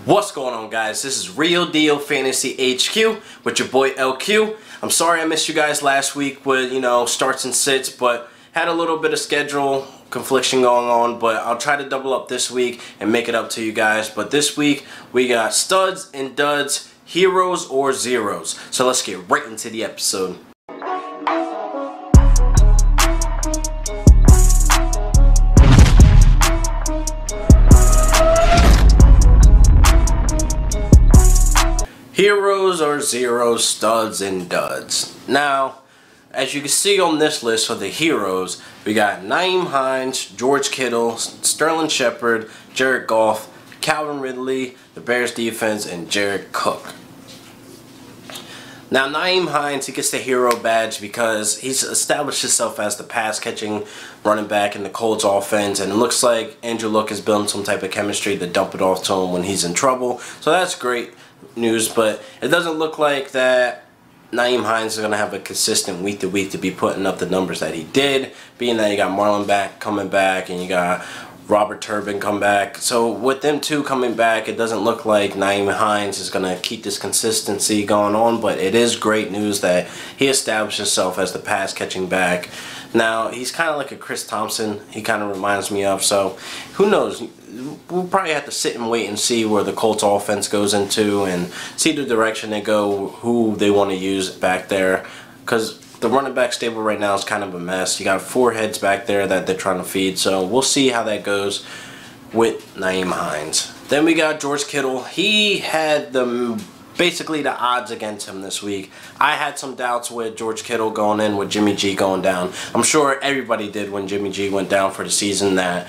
What's going on, guys? This is Real Deal Fantasy HQ with your boy LQ. I'm sorry I missed you guys last week with, starts and sits, but had a little bit of schedule confliction going on, but I'll try to double up this week and make it up to you guys. But this week we got studs and duds, heroes or zeros. So let's get right into the episode. Heroes or zeros, studs and duds. Now, as you can see on this list for the heroes, we got Nyheim Hines, George Kittle, Sterling Shepard, Jared Goff, Calvin Ridley, the Bears defense, and Jared Cook. Now, Nyheim Hines, he gets the hero badge because he's established himself as the pass-catching running back in the Colts offense, and it looks like Andrew Luck is building some type of chemistry to dump it off to him when he's in trouble. So that's great news, but it doesn't look like that Nyheim Hines is going to have a consistent week to week to be putting up the numbers that he did, being that you got Marlon coming back and you got Robert Turbin come back. So with them two coming back, it doesn't look like Nyheim Hines is going to keep this consistency going on, but it is great news that he established himself as the pass catching back. Now, he's kind of like a Chris Thompson, he kind of reminds me of, so who knows. We'll probably have to sit and wait and see where the Colts offense goes into and see the direction they go, who they want to use back there, because the running back stable right now is kind of a mess. You got 4 heads back there that they're trying to feed, so we'll see how that goes with Nyheim Hines. Then we got George Kittle. He had basically the odds against him this week. I had some doubts with George Kittle going in with Jimmy G going down. I'm sure everybody did when Jimmy G went down for the season that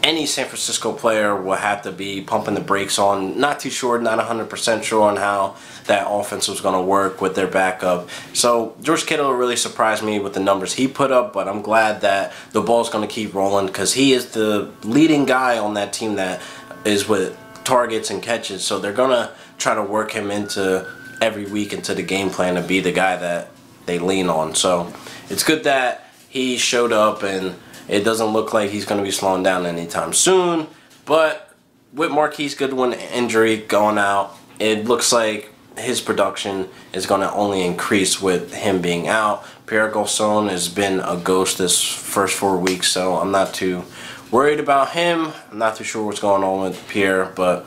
any San Francisco player will have to be pumping the brakes on. Not too sure, not 100% sure on how that offense was going to work with their backup. So George Kittle really surprised me with the numbers he put up, but I'm glad that the ball's going to keep rolling because he is the leading guy on that team that is with targets and catches. So they're going to try to work him into every week into the game plan to be the guy that they lean on. So it's good that he showed up, and it doesn't look like he's going to be slowing down anytime soon. But with Marquise Goodwin injury going out, it looks like his production is going to only increase with him being out. Pierre Garçon has been a ghost this first 4 weeks, so I'm not too worried about him. I'm not too sure what's going on with Pierre, but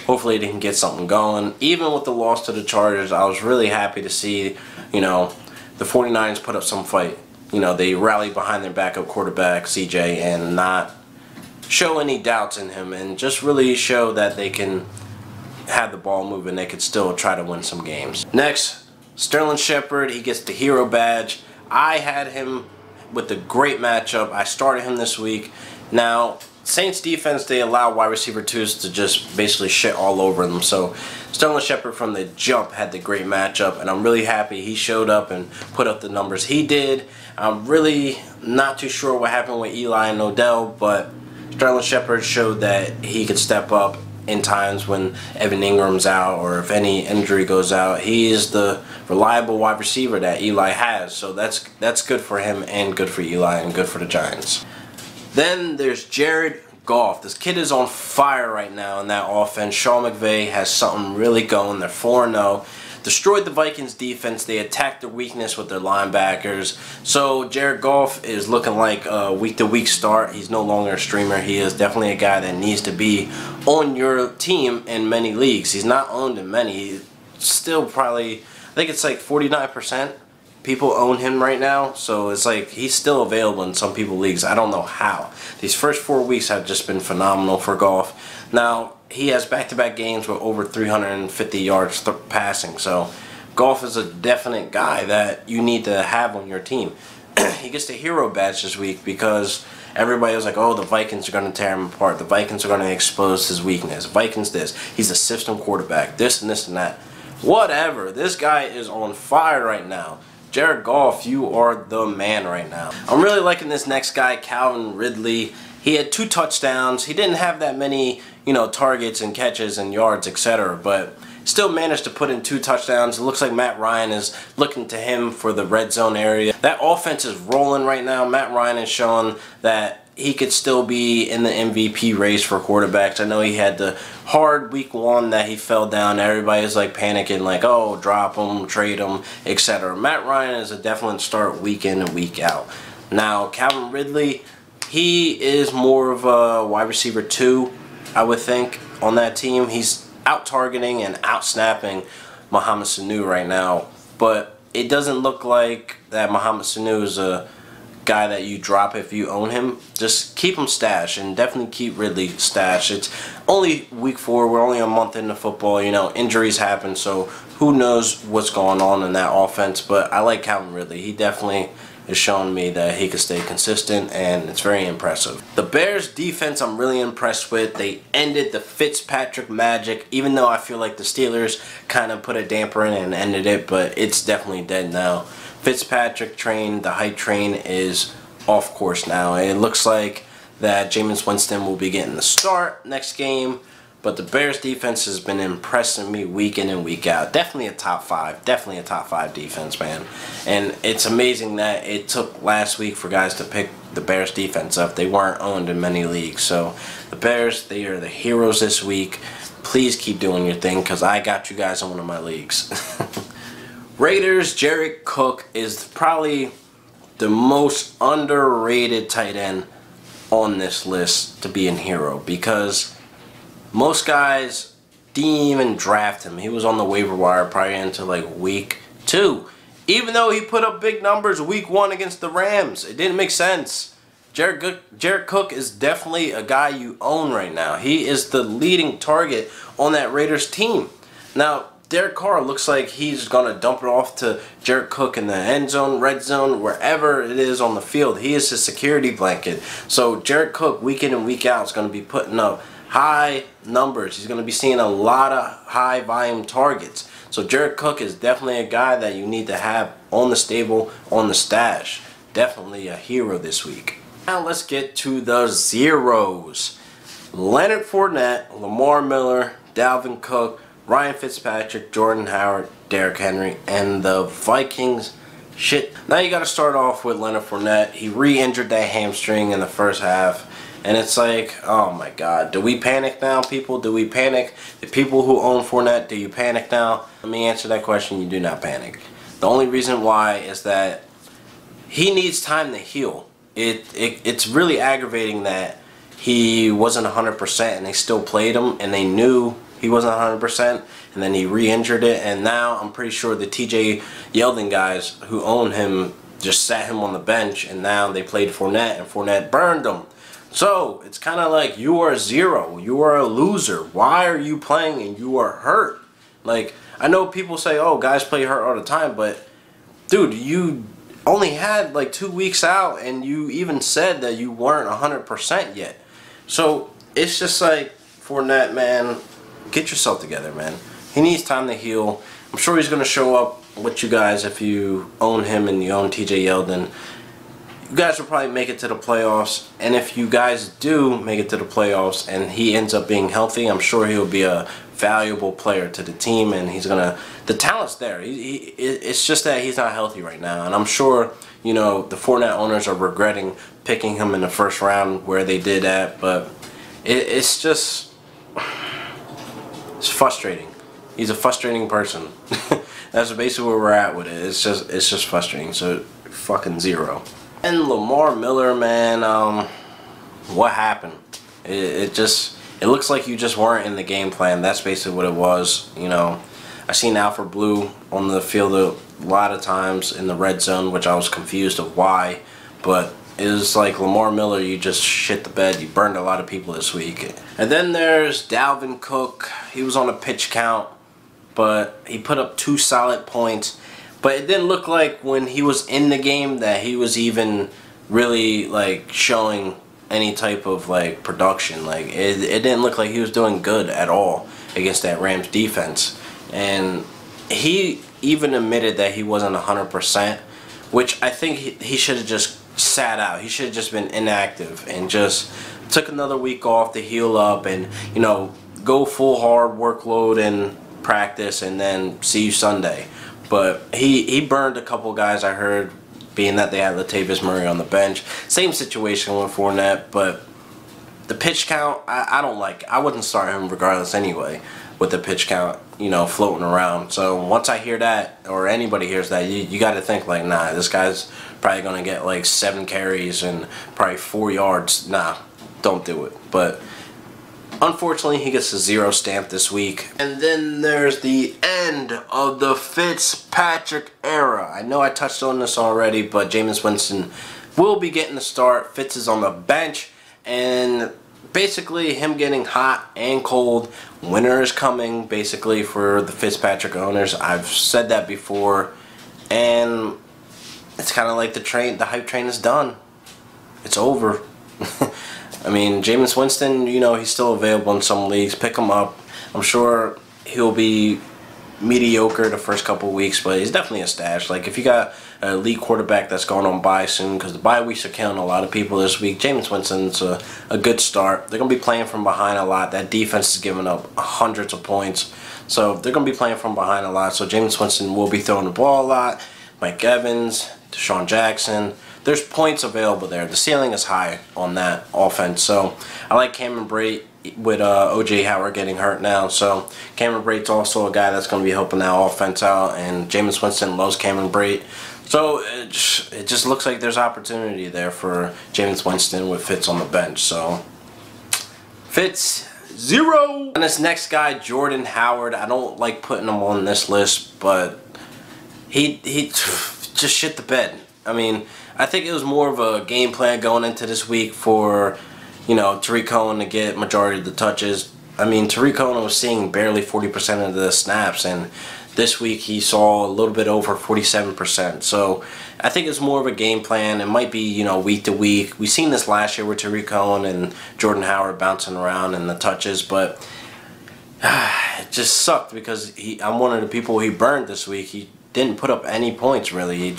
hopefully they can get something going. Even with the loss to the Chargers, I was really happy to see, the 49ers put up some fight. They rallied behind their backup quarterback, CJ, and not show any doubts in him, and just really show that they can have the ball moving. They could still try to win some games. Next, Sterling Shepard, he gets the hero badge. I had him with a great matchup. I started him this week. Now, Saints defense, they allow wide receiver 2s to just basically shit all over them. So Sterling Shepard from the jump had the great matchup, and I'm really happy he showed up and put up the numbers he did. I'm really not too sure what happened with Eli and Odell, but Sterling Shepard showed that he could step up in times when Evan Ingram's out or if any injury goes out. He is the reliable wide receiver that Eli has, so that's good for him and good for Eli and good for the Giants. Then there's Jared Goff. This kid is on fire right now in that offense. Sean McVay has something really going. They're 4-0. Destroyed the Vikings defense. They attacked their weakness with their linebackers. So Jared Goff is looking like a week-to-week start. He's no longer a streamer. He is definitely a guy that needs to be on your team in many leagues. He's not owned in many. He's still probably, I think it's like 49%. People own him right now, so it's like he's still available in some people's leagues. I don't know how. These first 4 weeks have just been phenomenal for Goff. Now, he has back-to-back games with over 350 yards passing, so Goff is a definite guy that you need to have on your team. He gets the hero badge this week because everybody was like, oh, the Vikings are going to tear him apart. The Vikings are going to expose his weakness. Vikings this. He's a system quarterback. This and this and that. Whatever. This guy is on fire right now. Jared Goff, you are the man right now. I'm really liking this next guy, Calvin Ridley. He had 2 touchdowns. He didn't have that many, targets and catches and yards, etc., but still managed to put in 2 touchdowns. It looks like Matt Ryan is looking to him for the red zone area. That offense is rolling right now. Matt Ryan is showing that he could still be in the MVP race for quarterbacks. I know he had the hard week 1 that he fell down. Everybody's like panicking, like, oh, drop him, trade him, etc. Matt Ryan is a definite start week in and week out. Now, Calvin Ridley, he is more of a wide receiver 2, I would think, on that team. He's out targeting and out snapping Mohamed Sanu right now, but it doesn't look like that Mohamed Sanu is a guy that you drop if you own him. Just keep him stashed, and definitely keep Ridley stashed. It's only week 4. We're only a month into football. You know, injuries happen, so who knows what's going on in that offense. But I like Calvin Ridley. He definitely is showing me that he can stay consistent, and it's very impressive. The Bears defense I'm really impressed with. They ended the Fitzpatrick magic, even though I feel like the Steelers kind of put a damper in and ended it, but it's definitely dead now. Fitzpatrick train, the hype train, is off course now. It looks like that Jameis Winston will be getting the start next game, but the Bears defense has been impressing me week in and week out. Definitely a top 5. Definitely a top 5 defense, man. And it's amazing that it took last week for guys to pick the Bears defense up. They weren't owned in many leagues. So the Bears, they are the heroes this week. Please keep doing your thing, because I got you guys in one of my leagues. Raiders, Jared Cook is probably the most underrated tight end on this list to be a hero, because most guys didn't even draft him. He was on the waiver wire probably into like week 2. Even though he put up big numbers week 1 against the Rams, it didn't make sense. Jared Cook is definitely a guy you own right now. He is the leading target on that Raiders team. Now, Derek Carr looks like he's going to dump it off to Jared Cook in the end zone, red zone, wherever it is on the field. He is his security blanket. So Jared Cook, week in and week out, is going to be putting up high numbers. He's going to be seeing a lot of high volume targets. So Jared Cook is definitely a guy that you need to have on the stable, on the stash. Definitely a hero this week. Now let's get to the zeros. Leonard Fournette, Lamar Miller, Dalvin Cook, Ryan Fitzpatrick, Jordan Howard, Derrick Henry, and the Vikings. Shit. Now you got to start off with Leonard Fournette. He re-injured that hamstring in the first half. And it's like, oh my God. Do we panic now, people? Do we panic? The people who own Fournette, do you panic now? Let me answer that question. You do not panic. The only reason why is that he needs time to heal. It's really aggravating that he wasn't 100% and they still played him, and they knew he wasn't 100%, and then he re-injured it, and now I'm pretty sure the TJ Yeldon guys who own him just sat him on the bench, and now they played Fournette, and Fournette burned him. So it's kind of like, you are 0. You are a loser. Why are you playing and you are hurt? Like, I know people say, oh, guys play hurt all the time, but dude, you only had like 2 weeks out, and you even said that you weren't 100% yet. So it's just like, Fournette, man, get yourself together, man. He needs time to heal. I'm sure he's going to show up with you guys if you own him and you own TJ Yeldon. You guys will probably make it to the playoffs, and if you guys do make it to the playoffs and he ends up being healthy, I'm sure he'll be a valuable player to the team, and he's gonna, the talent's there. It's just that he's not healthy right now, and I'm sure, you know, the Fournette owners are regretting picking him in the first round where they did that, but it's just, it's frustrating. He's a frustrating person. That's basically where we're at with it. It's just frustrating. So fucking 0. And Lamar Miller, man, what happened? It looks like you just weren't in the game plan. That's basically what it was. You know, I seen Alfred Blue on the field a lot of times in the red zone, which I was confused of why. But it was like, Lamar Miller, you just shit the bed. You burned a lot of people this week. And then there's Dalvin Cook. He was on a pitch count, but he put up 2 solid points. But it didn't look like when he was in the game that he was even really like showing any type of like production. Like it didn't look like he was doing good at all against that Rams defense. And he even admitted that he wasn't 100%, which I think he should have just sat out. He should have just been inactive and just took another week off to heal up and, you know, go full hard workload in practice and then see you Sunday. But he burned a couple guys, I heard, being that they had Latavius Murray on the bench. Same situation with Fournette, but the pitch count, I don't like. I wouldn't start him regardless anyway with the pitch count, you know, floating around. So once I hear that, or anybody hears that, you got to think like, nah, this guy's probably going to get like 7 carries and probably 4 yards. Nah, don't do it. But unfortunately, he gets a 0 stamp this week. And then there's the end of the Fitzpatrick era. I know I touched on this already, but Jameis Winston will be getting the start. Fitz is on the bench. And basically, him getting hot and cold. Winter is coming, basically, for the Fitzpatrick owners. I've said that before. And it's kind of like the hype train is done. It's over. I mean, Jameis Winston, you know, he's still available in some leagues. Pick him up. I'm sure he'll be mediocre the first couple of weeks, but he's definitely a stash. Like, if you got an elite quarterback that's going on bye soon, because the bye weeks are killing a lot of people this week, Jameis Winston's a good start. They're going to be playing from behind a lot. That defense is giving up hundreds of points. So they're going to be playing from behind a lot. So Jameis Winston will be throwing the ball a lot. Mike Evans, Deshaun Jackson. There's points available there. The ceiling is high on that offense. So I like Cameron Brate with O.J. Howard getting hurt now. So Cameron Brate's also a guy that's going to be helping that offense out. And Jameis Winston loves Cameron Brate. So it just looks like there's opportunity there for Jameis Winston with Fitz on the bench. So Fitz, 0. And this next guy, Jordan Howard, I don't like putting him on this list, but he just shit the bed. I mean, I think it was more of a game plan going into this week for, you know, Tariq Cohen to get majority of the touches. I mean, Tariq Cohen was seeing barely 40% of the snaps, and this week he saw a little bit over 47%. So I think it's more of a game plan. It might be, you know, week to week. We've seen this last year with Tariq Cohen and Jordan Howard bouncing around in the touches, but it just sucked because I'm one of the people he burned this week. He didn't put up any points, really.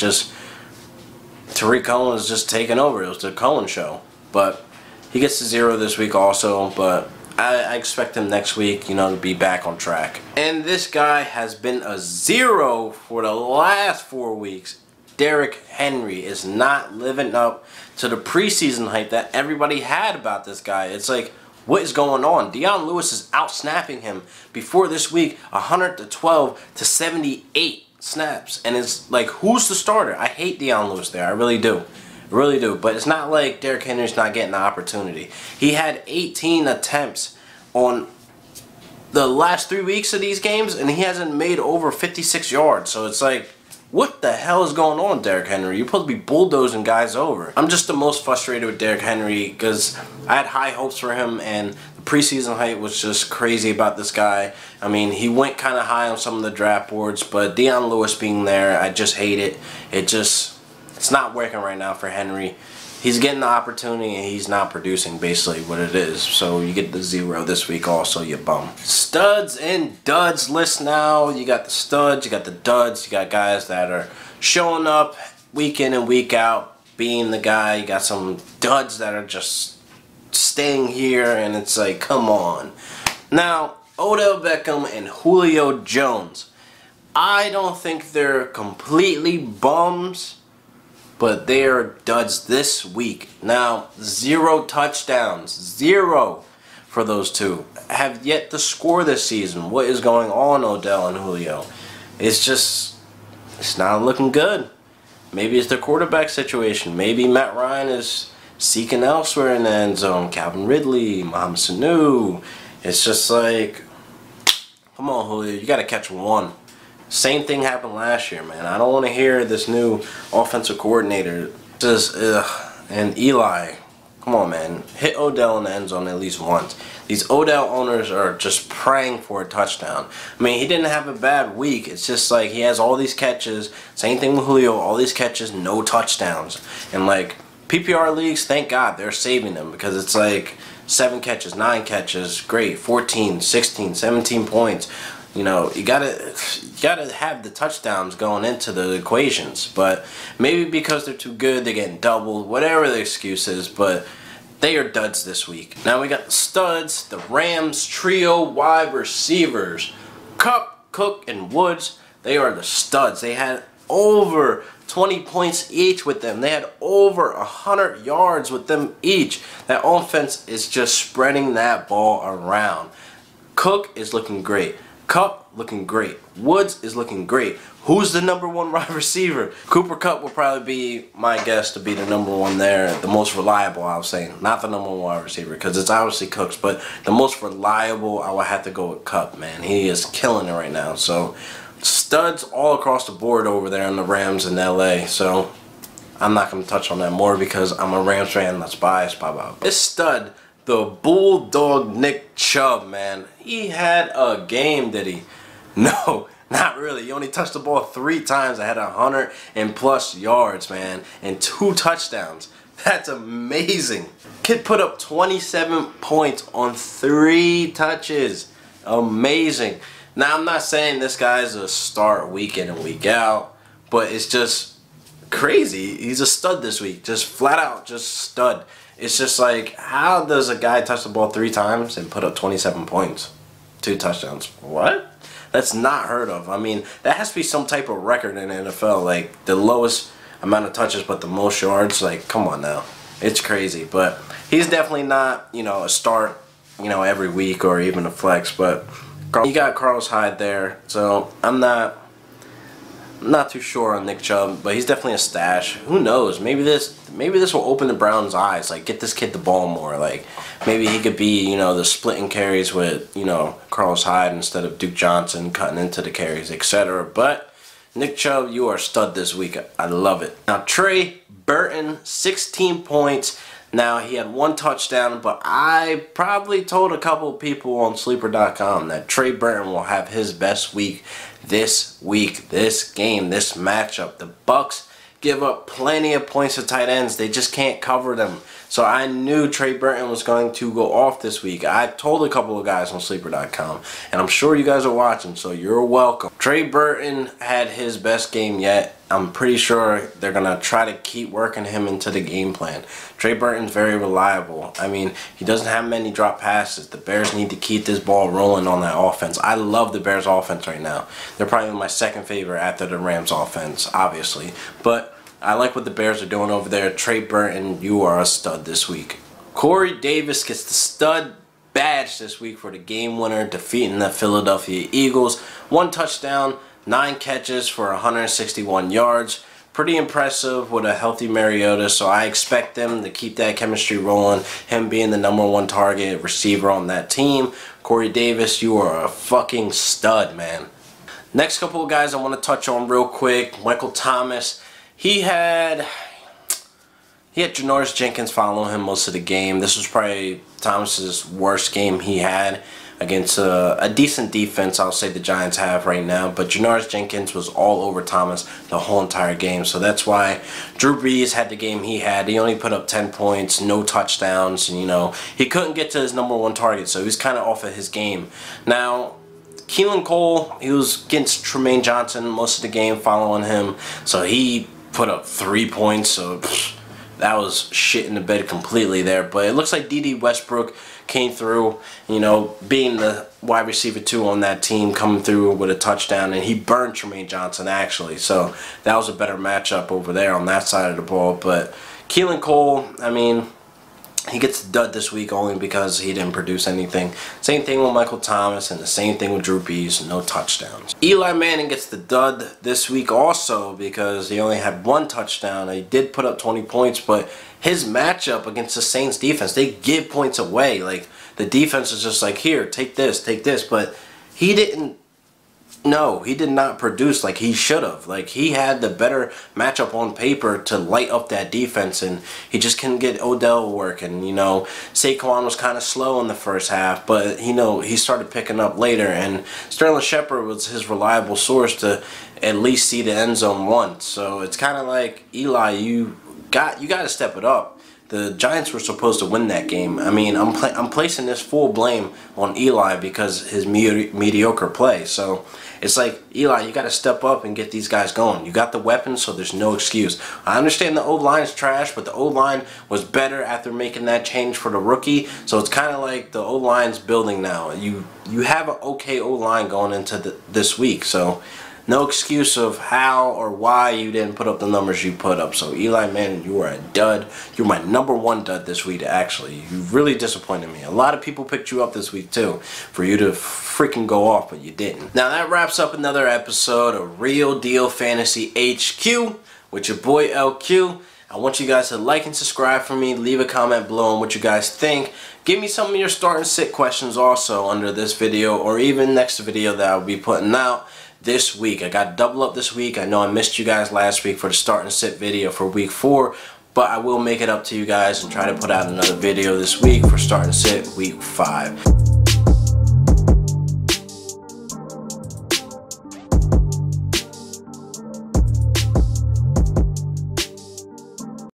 Tariq Cohen was just taking over. It was the Cohen show. But he gets to 0 this week also, but I expect him next week, you know, to be back on track. And this guy has been a 0 for the last 4 weeks. Derrick Henry is not living up to the preseason hype that everybody had about this guy. It's like, what is going on? Dion Lewis is out-snapping him before this week, 112 to 78 snaps. And it's like, who's the starter? I hate Dion Lewis there. I really do. I really do. But it's not like Derrick Henry's not getting the opportunity. He had 18 attempts on the last 3 weeks of these games, and he hasn't made over 56 yards. So it's like, what the hell is going on, Derrick Henry? You're supposed to be bulldozing guys over. I'm just the most frustrated with Derrick Henry because I had high hopes for him, and the preseason hype was just crazy about this guy. I mean, he went kind of high on some of the draft boards, but Dion Lewis being there, I just hate it. It's not working right now for Henry. He's getting the opportunity and he's not producing basically what it is. So you get the 0 this week also, you bum. Studs and duds list now. You got the studs, you got the duds, you got guys that are showing up week in and week out, being the guy. You got some duds that are just staying here, and it's like, come on. Now, Odell Beckham and Julio Jones. I don't think they're completely bums, but they are duds this week. Now, 0 touchdowns. 0 for those two. Have yet to score this season. What is going on, Odell and Julio? It's not looking good. Maybe it's the quarterback situation. Maybe Matt Ryan is seeking elsewhere in the end zone. Calvin Ridley, Mohamed Sanu. It's just like, come on, Julio. You got to catch one. Same thing happened last year, man. I don't want to hear this new offensive coordinator just, and Eli. Come on, man. Hit Odell in the end zone at least once. These Odell owners are just praying for a touchdown. I mean, he didn't have a bad week. It's just like he has all these catches. Same thing with Julio. All these catches, no touchdowns. And like PPR leagues, thank God they're saving them because it's like 7 catches, 9 catches, great. 14, 16, 17 points. You know, you gotta have the touchdowns going into the equations, but maybe because they're too good, they're getting doubled, whatever the excuse is, but they are duds this week. Now we got the studs, the Rams trio wide receivers, Kupp, Cook, and Woods. They are the studs. They had over 20 points each with them. They had over 100 yards with them each. That offense is just spreading that ball around. Cook is looking great. Kupp looking great. Woods is looking great. Who's the number one wide receiver? Cooper Kupp will probably be my guess to be the number one there. The most reliable, I was saying. Not the number one wide receiver, because it's obviously Cooks, but the most reliable, I would have to go with Kupp, man. He is killing it right now. So, studs all across the board over there in the Rams in LA. So, I'm not going to touch on that more because I'm a Rams fan that's biased. Bye-bye. This stud, the Bulldog Nick Chubb, man. He had a game, did he? No, not really. He only touched the ball 3 times. I had 100+ yards, man, and 2 touchdowns. That's amazing. Kid put up 27 points on 3 touches. Amazing. Now, I'm not saying this guy's a start week in and week out, but it's just crazy. He's a stud this week. Just flat out, just stud. It's just like, how does a guy touch the ball 3 times and put up 27 points? 2 touchdowns. What? That's not heard of. I mean, that has to be some type of record in the NFL. Like, the lowest amount of touches but the most yards. Like, come on now. It's crazy. But he's definitely not, you know, a start, you know, every week or even a flex. But you got Carlos Hyde there. So I'm not too sure on Nick Chubb, but he's definitely a stash. Who knows? Maybe this will open the Browns' eyes. Like, get this kid the ball more. Like, maybe he could be, you know, the splitting carries with, you know, Carlos Hyde instead of Duke Johnson cutting into the carries, etc. But Nick Chubb, you are a stud this week. I love it. Now, Trey Burton, 16 points. Now, he had 1 touchdown, but I probably told a couple of people on Sleeper.com that Trey Burton will have his best week, this game, this matchup. The Bucks give up plenty of points to tight ends. They just can't cover them. So I knew Trey Burton was going to go off this week. I told a couple of guys on Sleeper.com, and I'm sure you guys are watching, so you're welcome. Trey Burton had his best game yet. I'm pretty sure they're going to try to keep working him into the game plan. Trey Burton's very reliable. I mean, he doesn't have many drop passes. The Bears need to keep this ball rolling on that offense. I love the Bears offense right now. They're probably my second favorite after the Rams offense, obviously. But I like what the Bears are doing over there. Trey Burton, you are a stud this week. Corey Davis gets the stud badge this week for the game winner, defeating the Philadelphia Eagles. 1 touchdown, 9 catches for 161 yards. Pretty impressive with a healthy Mariota, so I expect them to keep that chemistry rolling. Him being the #1 target receiver on that team. Corey Davis, you are a fucking stud, man. Next couple of guys I want to touch on real quick. Michael Thomas. He had Janoris Jenkins following him most of the game. This was probably Thomas's worst game he had against a decent defense, I'll say the Giants have right now. But Janoris Jenkins was all over Thomas the whole entire game. So that's why Drew Brees had the game he had. He only put up 10 points, no touchdowns. And, you know, he couldn't get to his #1 target, so he was kind of off of his game. Now, Keelan Cole, he was against Trumaine Johnson most of the game following him. So he put up 3 points, so that was shit in the bed completely there. But it looks like D.D. Westbrook came through, you know, being the wide receiver 2 on that team, coming through with a touchdown, and he burned Trumaine Johnson actually. So that was a better matchup over there on that side of the ball. But Keelan Cole, I mean, he gets the dud this week only because he didn't produce anything. Same thing with Michael Thomas, and the same thing with Drew Brees, no touchdowns. Eli Manning gets the dud this week also because he only had 1 touchdown. He did put up 20 points, but his matchup against the Saints defense, they give points away. Like, the defense is just like, here, take this, but he didn't. No, he did not produce like he should have. Like, he had the better matchup on paper to light up that defense, and he just couldn't get Odell working. You know, Saquon was kind of slow in the first half, but, you know, he started picking up later, and Sterling Shepard was his reliable source to at least see the end zone once. So it's kind of like, Eli, you got to step it up. The Giants were supposed to win that game. I mean, I'm placing this full blame on Eli because his mediocre play. So it's like, Eli, you got to step up and get these guys going. You got the weapons, so there's no excuse. I understand the O-line's trash, but the O-line was better after making that change for the rookie. So it's kind of like the O-line's building now. You have an okay O-line going into this week. So No excuse of how or why you didn't put up the numbers you put up. So Eli Manning, you were a dud. You're my #1 dud this week, actually. You really disappointed me. A lot of people picked you up this week too for you to freaking go off, but you didn't. Now that wraps up another episode of Real Deal Fantasy HQ with your boy LQ. I want you guys to like and subscribe for me. Leave a comment below on what you guys think. Give me some of your start and sit questions also under this video, or even next video that I'll be putting out this week. I got double up this week. I know I missed you guys last week for the start and sit video for week 4, but I will make it up to you guys and try to put out another video this week for start and sit week 5.